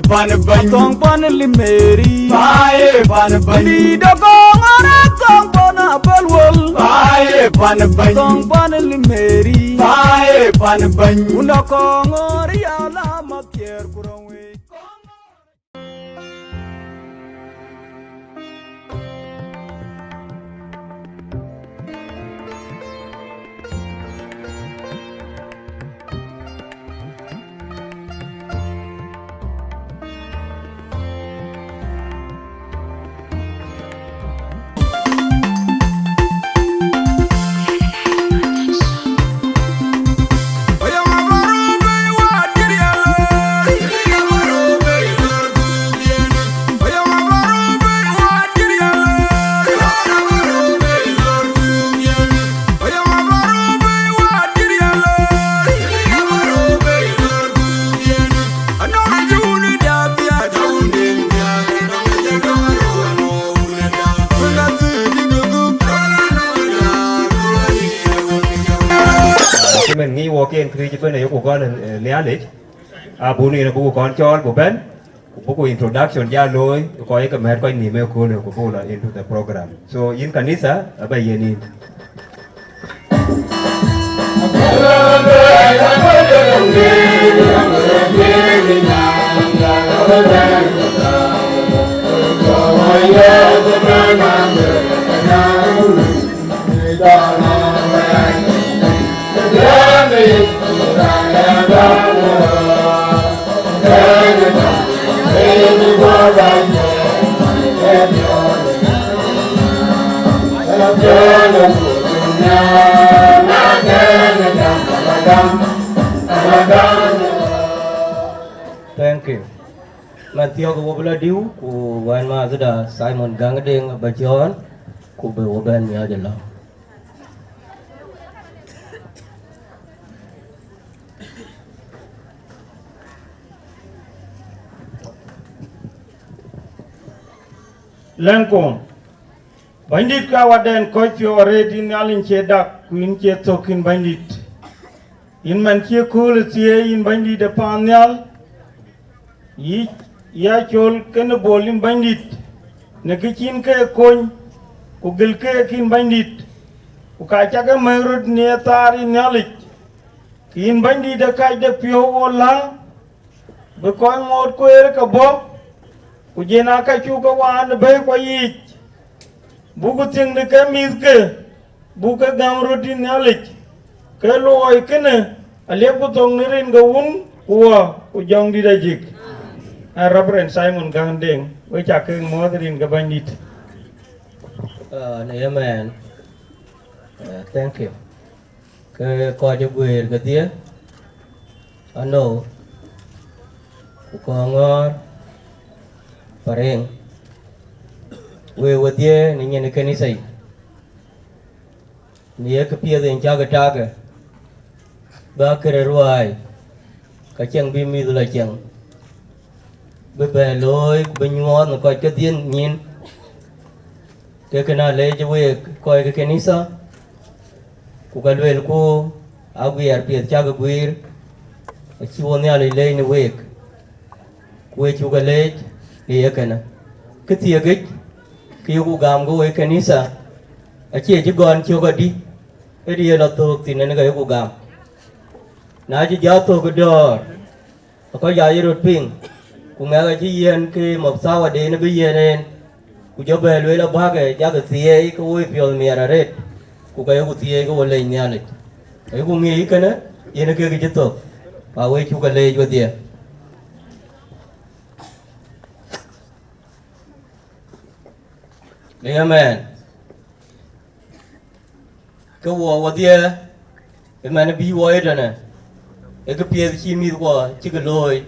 pan ban tong pan limeri bae pan ban di do kong ora tong pan apelwol bae pan ban tong pan limeri bae pan ban uno kong ora ala makier kurangwe mình nghĩ qua cái thứ cho này của con né đấy bố này là bố con cho của bên bố introduction ra rồi có cái mẹ coi niệm của này của bố là into the program so in kanisa bây giờ ni Thank you. Matthew ko wala diu ko wan ma zada Simon Gangadeng Bajon ko be oban ya jalla. Lankong bandit ka waden ko fi already nalin che dak kuin che tokin bandit in man che kul tie in bandit de panel yi ya chol ken bolim bandit ne kichin ke kon ku gel ke kin bandit ku ka chaga merut ne tari nalik kin bandit de ka de pio olang be ko ngot ko er ka bo Ujena ka chuka wan bay ko yich buku ting de ka mis ke buka gam roti nalik ke loy kene ale ko tong nirin ga un wa ujang di dajik Reverend Simon Gandeng we cha ke modrin ga bandit Amen. Thank you. Ke ko je buir ke dia ano ko ngor pareng we wadie ni nyene kanisai ni ke pia den jaga taga ba kere ruai ka chang bi mi la chang be be loy be nyuon ko ke dien nyin ke kana le je we ko ke kanisa ku ka le ko awi ar pia jaga buir chi won ya le ni we ku chu ga le iya kana ketia gej kiu gam go e kanisa achi ji gon chu ga di eri la to tin ne ga ku gam na ji ja to go dor ko ya yirut ping ku nga ga ji yen ke mop sa wa de ne bi yen ku jo be le la ba ga ja ga tie ko we pio mi ara ret ku ga ku tie go le nya le ai ku ngi kana yen ke ji to pa we chu ga le jo dia Amen. Cái wo dia cái mà nó bị wo ấy nè. Cái pia chi mi wo chi cái lôi.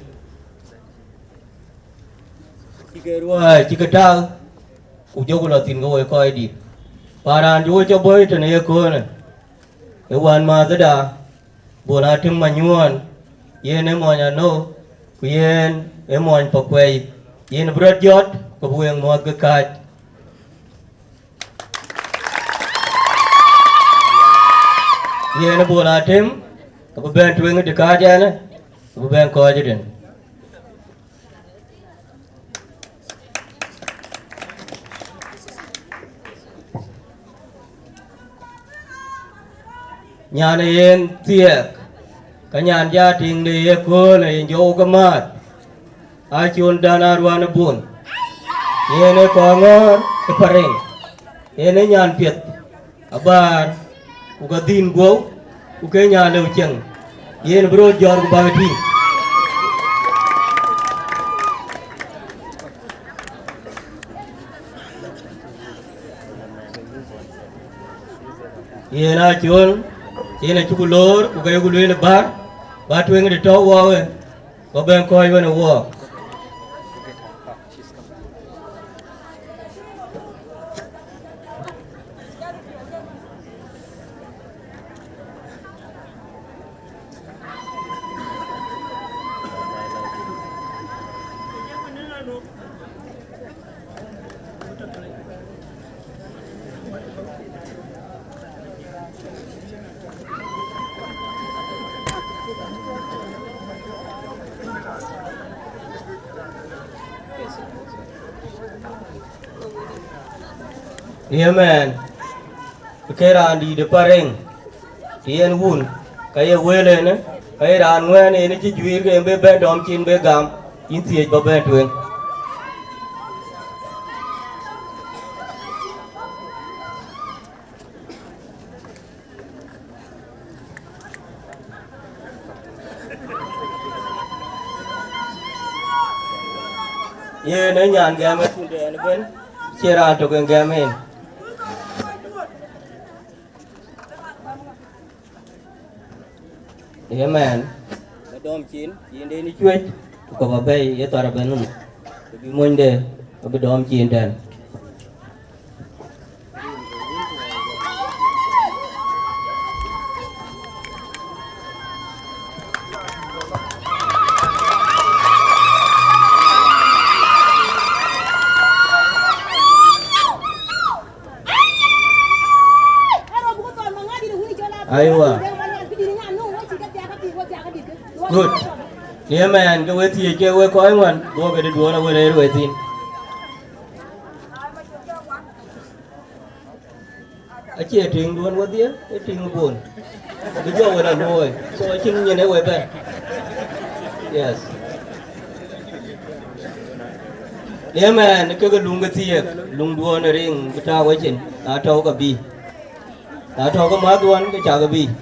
Chi cái ruồi chi cái trâu. Cụ cho là tin cái coi đi. Paran jo cho bơi trên này cô nè. Cái quan mà thế đã. Bữa nay thêm mà nhuận. Yên em mọi nhà nô. Yên em mọi bọc quay. Yên bớt giót. Có buông mọi cái cài. Ye na bola tem ko ben tueng de ka jana ko ben ko jeden nhà này yên tiệc cả nhà gia đình đi cô này vô cái mát ai chôn đàn arwana buồn yên này có ngon cái pareng yên này nhà Việt abar uga din gua uga nhà leu cheng yên bro jor ku bagati yên na chôn yên na chukulor uga yugulu le bar ba tueng de to wa ba ben koi wa na wa Yemen, kera di depareng, tien wun, kaya wele ne, kaya ran wen ini cijuir ke embe ben dom cin be gam, insiej ba ben tueng. Ye ne nyan gamet kunde ne ben, cera to gamen. Yemen, dom cin dia ni cuit, kau babai ya tuara benun, tapi monde, tapi dom cin dan. Aywa. Good. Yeah man, go with you, go with one. Go get it, one over there with him. I can't drink one with you, I drink a bone. The job with a boy, so I can't get away back. Yes. Yeah man, the cook lunga tea, lung do on a ring, but I watching. I talk a bee. I talk a mother one, the chagabi.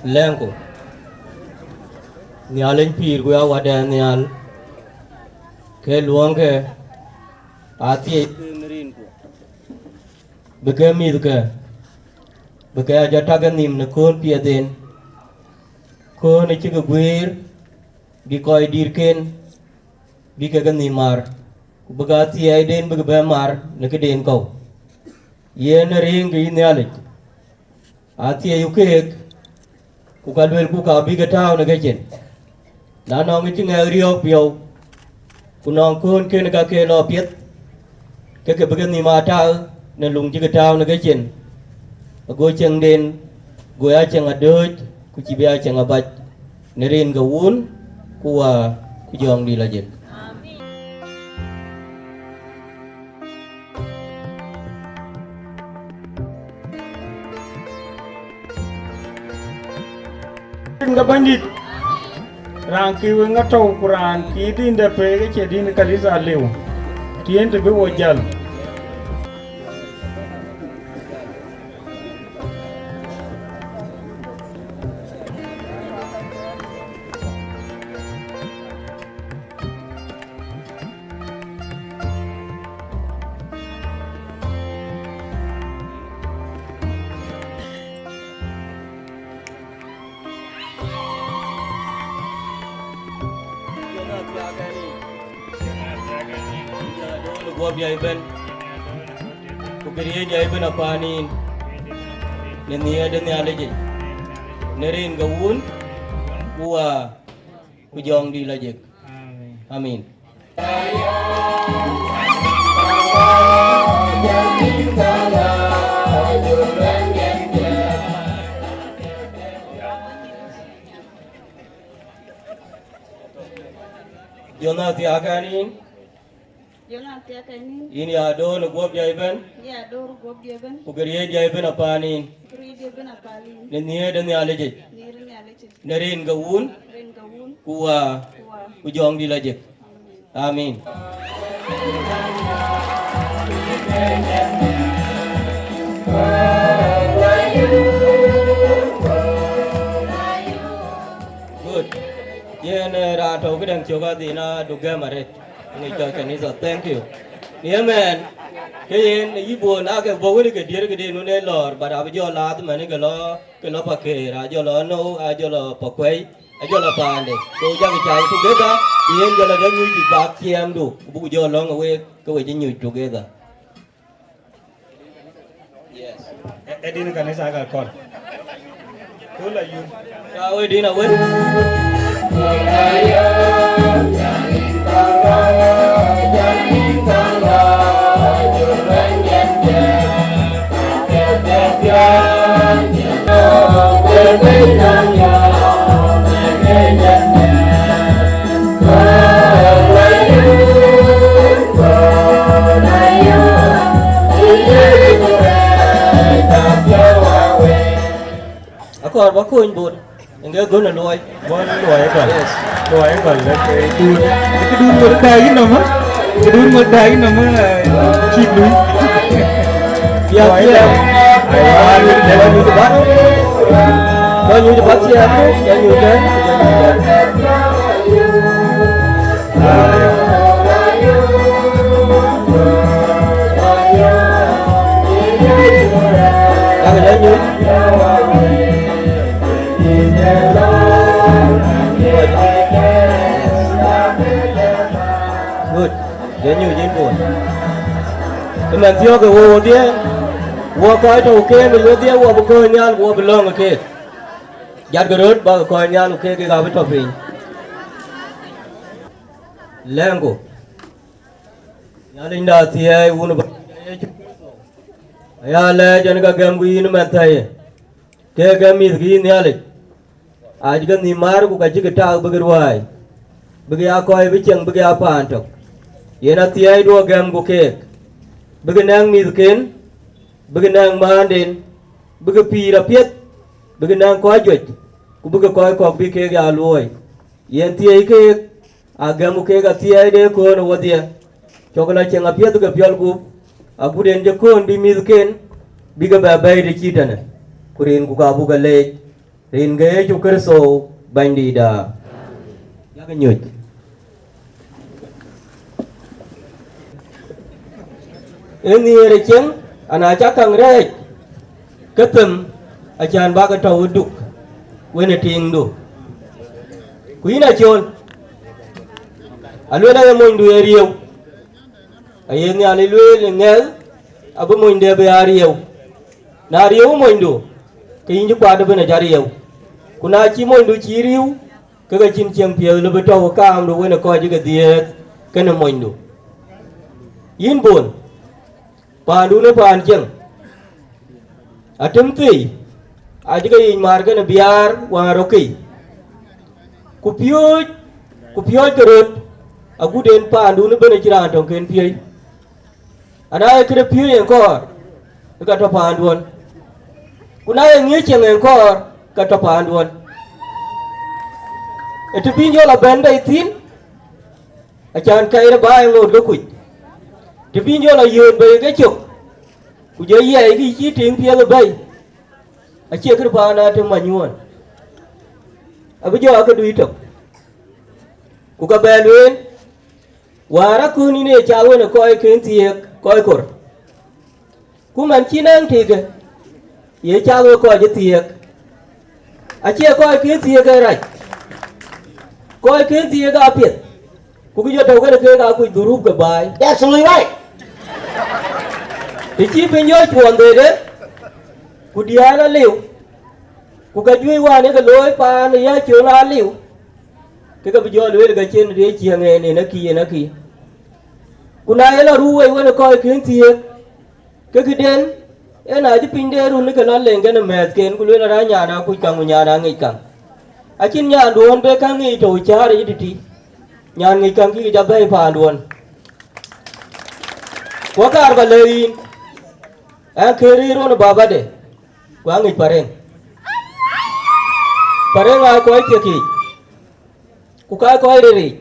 Lengko nialen pir gua wadan nial ke luang ke ati merin ko beke mid ke beke aja tagan nim na kon piaden ko ne chiga guir bi koy dirken bi ke gan nimar bagati ay den bege bemar ne ke den ko yen ring gi nialik ati ayukek kukalwel ku ka biga tao na gachen na nong chi ngai rio pio ku nong kun ke na ka ke lo piet ke bagan ni ma tao na lung chi ga tao na gachen go cheng den go ya cheng adoj ku chi bia cheng abat ne rin ga wun ku wa ku jong di la jen Nga bandit rangki wenga tau Quran ki din da pe ke din kalisa lew tien te be wojal gua biaya ben ku kiriye jaya ben apanin nenia den ya leje nerin gawun gua ku jong di lajek amin Jonati akanin Jonati akanin ini ado no gua biaya ben ya dor gob geben ku kiriye jaya ben apanin kri geben apalin nenia den ya leje nirin ya leche nerin gawun ren gawun gua kuwa ku jong di lajek amin good yen ra thầu cái đằng chiều cái gì nó được game mà đấy người chơi cái này rồi thank you yeah man cái yen này buồn à cái vô cái đi nó nên lor bà đã bây giờ là tụi mình cái lo bạc kề ra giờ lo nấu à giờ lo bạc quay à giờ lo bàn đấy tôi cho cái trái tôi biết đó yen giờ là đang như bị bạc chiêm đủ bây giờ lo ngồi cái vậy chỉ nhiều together yes Edin kanisa ka kon. Kula yun. chào ơi đi nào ơi aku harus aku input enggak guna loy Bon loy kon. yes Loy kon le ke dun. Cái đun một đài nama. Cái đun một đài nama chip lui. ya ya ayo lewat di depan kalau di depan siapa yang nyudah jangan lanjut good dia nyudah pun teman dia ke wo dia wo coi to ke me dia wo ko nyan wo belong ke jat gerut ba ko nyan ke ga ba to pin lengo yalinda tiai wunu ba ya le jan ga gam gu yin man thai ke ga mi gi ni ale aj ga ni mar ku ka ji ga ta ba gerwai ba ya ko ai bi cheng ba ya pa antok yena tiai do gam gu ke ba nang mi ken bagi nang mandin bagi pira piet bagi nang koi juj ku bagi koi kok bi ke ga loy yen tie ke agam ke ga tie de ko no wadia chokla chenga piet ga piol ku abu den je kon bi mi ken bi ga ba bay de chitana kurin ku ka bu ga le rin ga ju kerso bandi da ya ga nyuj ini re cheng ana cakang rek ketem acan baga tau duk wena ting do kuina chon alwena ya moindu eriyo ayeni alilwe ngel abu moinde be ariyo na ariyo moindu kayinju kwada bena jariyo kuna chi moindu chiriu kaga chin champion le beto ka am do wena ko jiga diet kana moindu yin bon pandu ne pan cheng atem ti aji ga yin mar ga biar wa roki kupyo gerut agu den pandu ne bene jira tong ken piye ana kire piye en kor ka to panduon kuna en ngi cheng en kor ka to panduon etu pinjo la benda itin achan kai ra ba ngod go kuj thì bây giờ là dườn về cái chục của dây dây cái chi tiếng phía là bay ở chia cái ba na trong mà nhuận ở bây giờ cái đuôi trục của các bé luyện và ra cứ này cháu nó coi kiến thiệt coi cột của mình chỉ năng thì cái vậy cháu coi cái thiệt ở chia coi kiến thiệt cái này coi kiến thiệt cái biệt của cái giờ đầu cái cái của durup cái bài Ya sului wai. thì chi bên nhớ chuồn rồi đấy cụ đi là liều cụ cái duy qua này cái lối pa này nhớ chưa là liều cái bây giờ lối cái trên đấy chiang này nó kia cụ này là ruồi nó coi kiến thiệt cái đến em nói chứ pin đây luôn cái nó lên cái nó mệt kiến cụ lối là nhà nào cụ chẳng nhà nào ngay càng à chín nhà đuôn về càng ngay trồi cha đấy đi nhà ngay càng kiaจะไปผ่านđuôn quá cả vào lời anh khơi rồi baba đấy quá ngay pareng ai coi thiệt kì cụ coi đi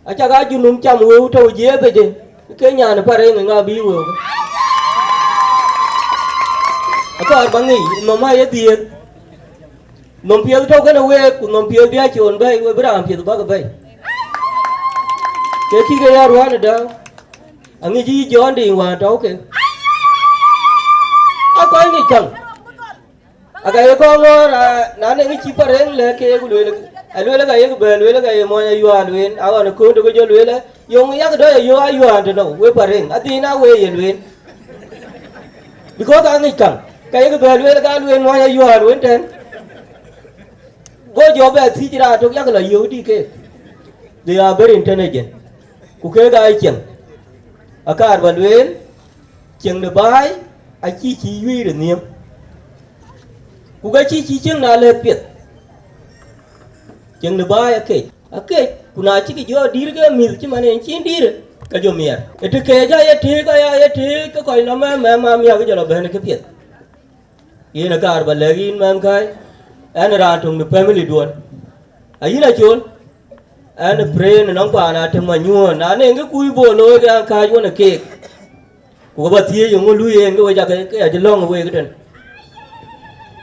à chắc ai chun nung chăm uống trâu dế về chứ cái nhà nó pareng ngay bi uống à có bằng gì mà mai ấy tiền nông phiêu trâu cái nào về cũng nông phiêu bia chuồn bay về bữa làm phiêu bác bay cái khi cái nhà ruộng này đâu anh ấy chỉ cho anh đi ngoài trâu kìa à coi ngay chẳng à cái con là nãy cái chi pareng là cái lưỡi là cái bè lưỡi là cái mọi người yuan lưỡi áo nó cuốn được cái lưỡi là dùng cái đó là yuan thì nó với pareng à thì nó với lưỡi because anh ấy chẳng cái bè lưỡi là cái lưỡi mọi người yuan lưỡi trên có job là thì chỉ là trong cái là yếu đi cái they are very intelligent cụ cái chẳng à cái bè lưỡi chẳng được bài à chỉ duy được niệm cụ cái chỉ chẳng là lệ biệt chẳng được bài okay cụ nào chỉ cái do đi cái mil chứ mà nên chỉ đi cái do miệt cái ra cái coi nó mà miệt cái do là bên cái biệt ये ना कार बल्लेगी इन मैम का एन रातों में family done अयी ना Chola N PRAN नंग पाना ठमन्युन नाने इंगे कुई बोलो के काजो ना केक को बतिये yung lui en ko ja ke ja long we ke den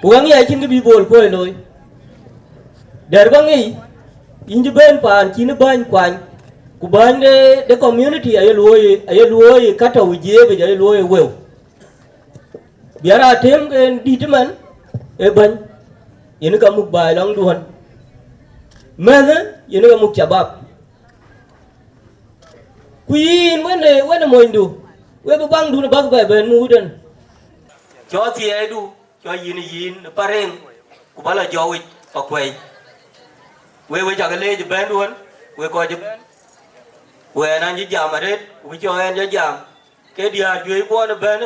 ko ngi ai chin ke bi bol ko loi der ba ngi inji ben pan chin ban kwan ku ban de community ay luoi ka to je be ja luoi we biara tem ke di teman e ban yen ka muk bai long duan men yen ka muk chabab kuin when mo indu we ba bang du na bag ba ben mu den cho ti ai du cho yin pareng ku bala jo wi pa kwai we ja ka le je ben duan we ko je we nan ji jam aret we cho en je jam ke dia jui bo na ben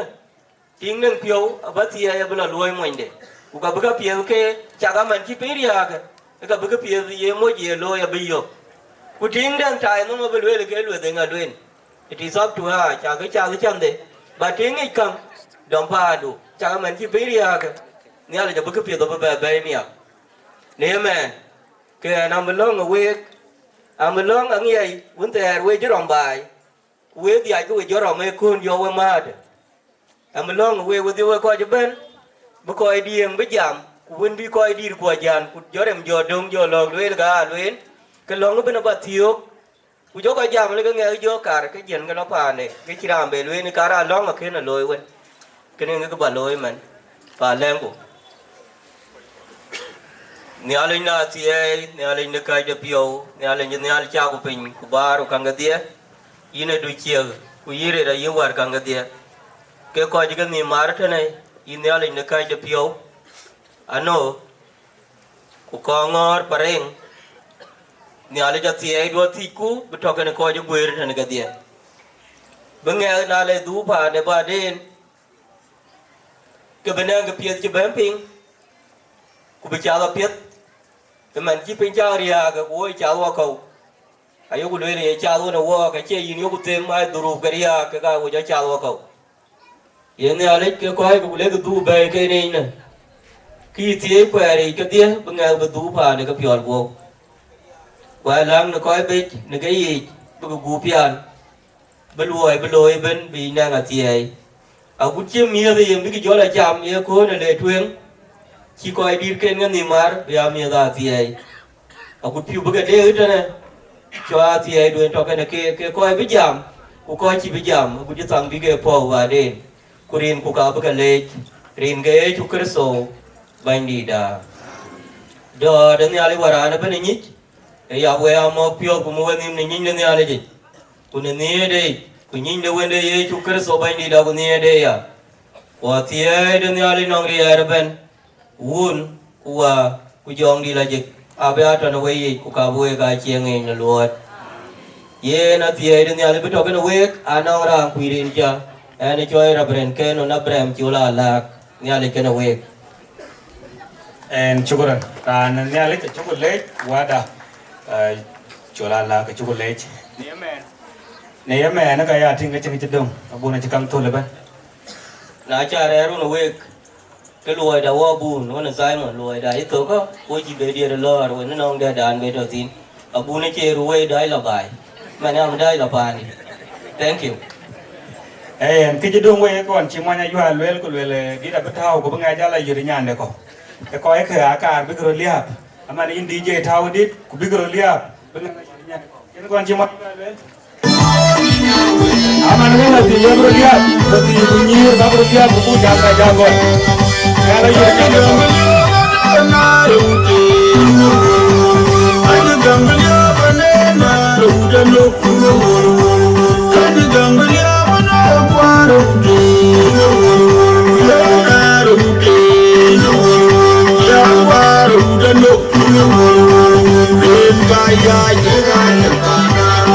tiếng nâng phiếu ở ti ai bala loi mo inde ku ka bga phiếu ke cha ga man ki pe ria ka bga phiếu ye mo je loi abi yo ku tiếng đang trai nó ma bel ke lu de nga duen it is up to her cha cái chăm de ba tiếng ấy cầm đồng pa du cha ga man ki pe ria ka nia la ja bga phiếu to ba ba nia ne me ke nam belong we am belong ang ye un te we je rom bai we ti ai ku we jo rom me kun yo we ma am long we with you ko je ben bu ko diem be jam ku win bi ko dir ko jan ku jo dem jo dong jo log le ga luen ke long no ben ba thiok ku jo ko jam le ga nge jo kar ke jen ga no pa ne ke chiram be luen ni kara long ma ke na loi wen ke ne ga ba loi man pa leng ku ni alin na ti ai ni alin ne kai de pio ni alin ni al cha ku pin ku baro kan ga dia ine du chier ku yire da yin war kan ga dia cái coi cái gì mà thế này in nhà linh cái chụp phiếu ano của con ngor pareng nhà linh cho chị đua thi cú bắt đầu cái coi cho quê thế này cái gì bên nghe na lên đủ bà để bà đến cái bên cái phiếu chụp bám pin của bị chào là phiếu cái mình chỉ pin chào ria cái bôi chào qua cầu ai yêu của đôi này chào luôn là qua cái chơi gì yêu của tem ai đủ cái ria cái của chào qua cầu hiện nay lấy cái coi cũng lấy cái du bè cái này nè khi thế quẹ thì cái tiếc bên ngay bên du phà này cái phiền vô quẹ lăng nó coi bên nó cái gì bên cái gu phiền bên lùi bên bị năng ở tiề ở cũng chưa mía thì những cái chỗ là chạm mía cố này để thuyền chỉ coi đi cái ngân niệm mar bây mía ra tiề ở cũng phiêu bên cái đế hết này cho tiề đuôi cho cái này cái coi với giảm cũng coi chỉ với giảm cũng chỉ tăng với cái phò và đền kurin ku ka bakale rin ge chukerso bandida do dan ya le warana ban ni ya we amo pio ku mo ni ni ni ya le ji ku ni de ku nyin de wende ye chu kristo bai ni da ku ni de ya wa tie de ni ali nong ri er ben wun wa ku jong di la jik abe ata na we ku ka boe ga chieng en luot ye na tie de ni ali beto ben we anong rang ku rin cha ene choi ra bren ken na brem chu la la ni ali ken we en chukuran ta na ne ale chukule wada chola la ka chukule ne me na ka ya ting ka ching chidong abu na chikam thole ban na cha re ru na we cái lùi đã qua bùn nó là sai mà lùi đã ít thôi có ôi chỉ về đi rồi rồi nó nong đã đàn về đầu tiên ở bùn nó chơi rồi đấy là bài mà nào đây là bài thank you en ki chidong we kon chi manya yu halwel ko le di da betaw ko banga jala yuri nyande ko e ko e ka akar bi gro liap amani indi je taw dit ku bi gro liap banga yuri nyande ko en kon chi manya halwel aman wala di yebro liap ko di bunyir ba gro liap ku janga jangon kala yuri nyande ko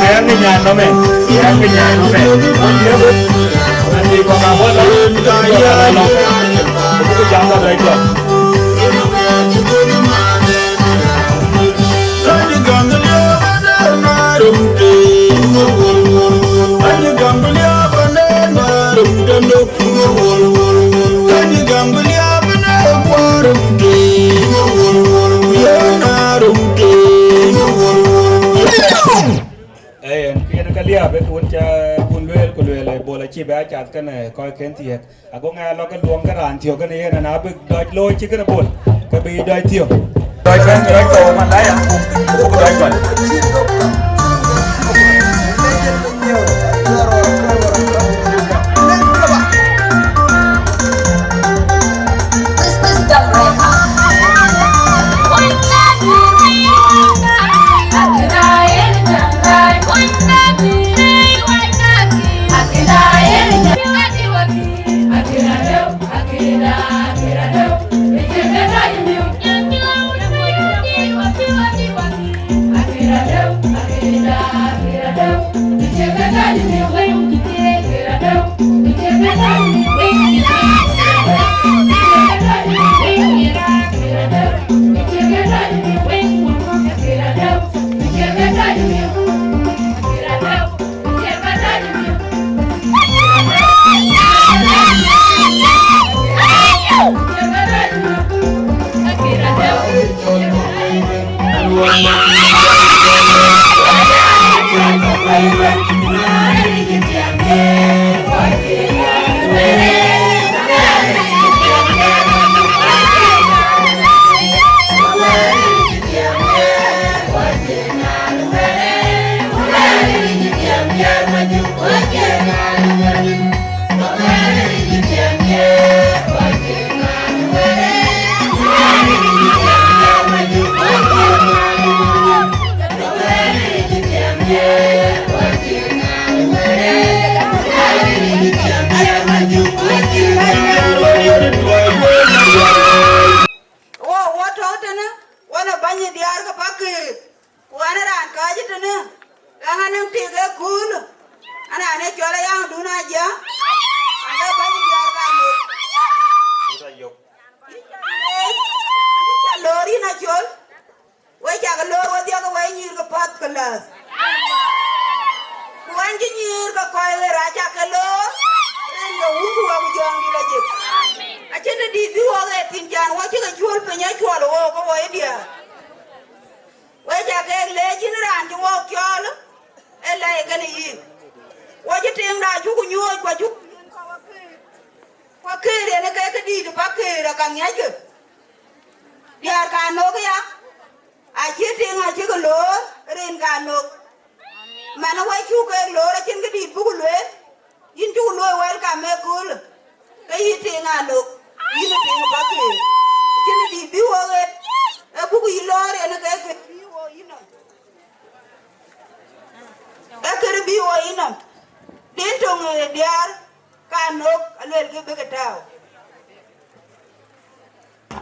Yang kenyang no me, yang kenyang no me. Nanti kau kamu lalu kaya no, aku jangan lagi kau. Kaliya be kun cha kun luel bola chi ba chat kan ko ken ti ago nga lo kan luong ka ran thio kan ye na be doj loi chi kan bol ka bi doj thio doj kan doj to man lai a ko doj kon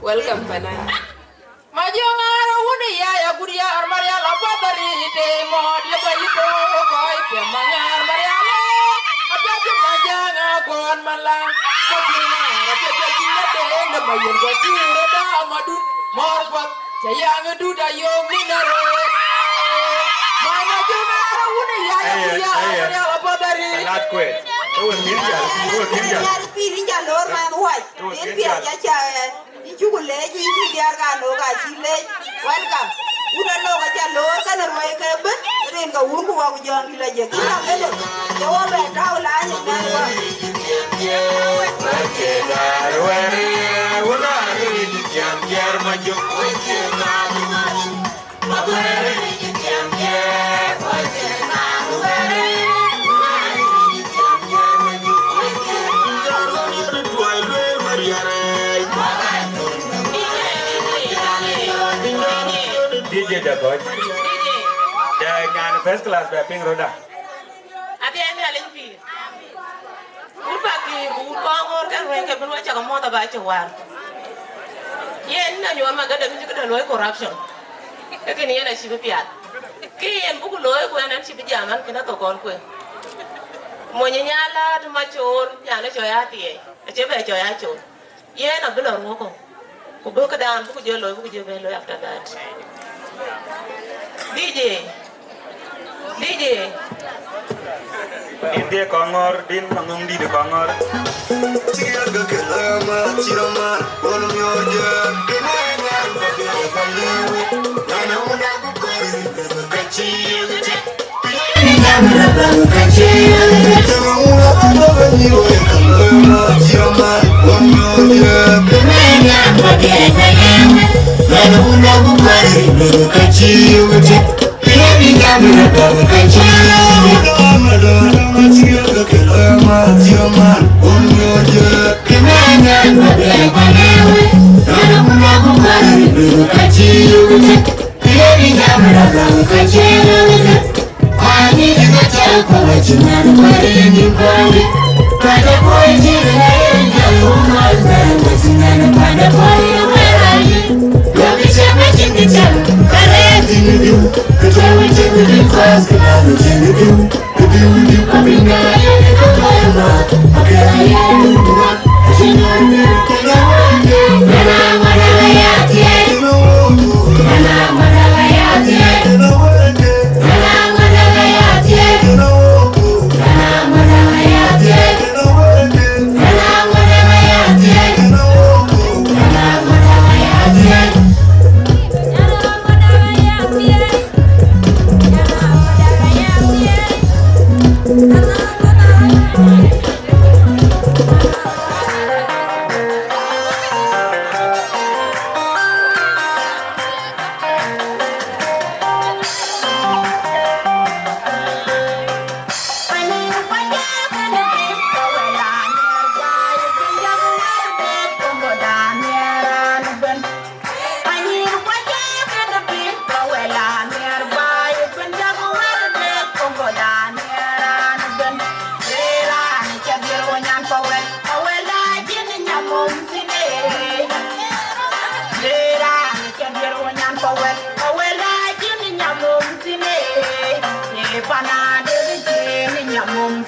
Welcome, Panay. Majongara wuni ya guria armaria la patari te mod le bayito koi pe mangar maria lo apa je majanga kon malang majina rapi jinna de ne bayin ko tire da madu morpat jayang du da yong ni nare majongara wuni ya guria armaria la patari Not quit. Tuan India. Pirinja lor man wai. Din pia ja cha. Chukule ji ti diar ga no ga chile. Welcome. Una no ga cha lor ka na mai ka ben. Ren ga un ku wa ku jon la je. Ina ele. Yo wa be ta la ni na wa. DJ Jacob. Jangan first class ping roda. Ati ene alimpi. Upaki ukongor kan wenga benwa chaka mota ba chawar. Yen na nyoma gada mi kada loy corruption. Ekini yana shibi piat. Kiyen buku loy ko nan shibi jaman kina to kon ko. Monye nyala to machor nyala choya tie. Achebe choya chor. Yen abula roko. Kubuka dan buku je loy after that. DJ. India Kongor, din nangong di Kongor. Tiaga kelama tiraman kolom yoja kenanya bagai pandewe nana una bukori kecil nana kecil terunga bagi we kelama tiraman kolom yoja kenanya bagai pandewe nana una bukori kecil Pana de ni nyamum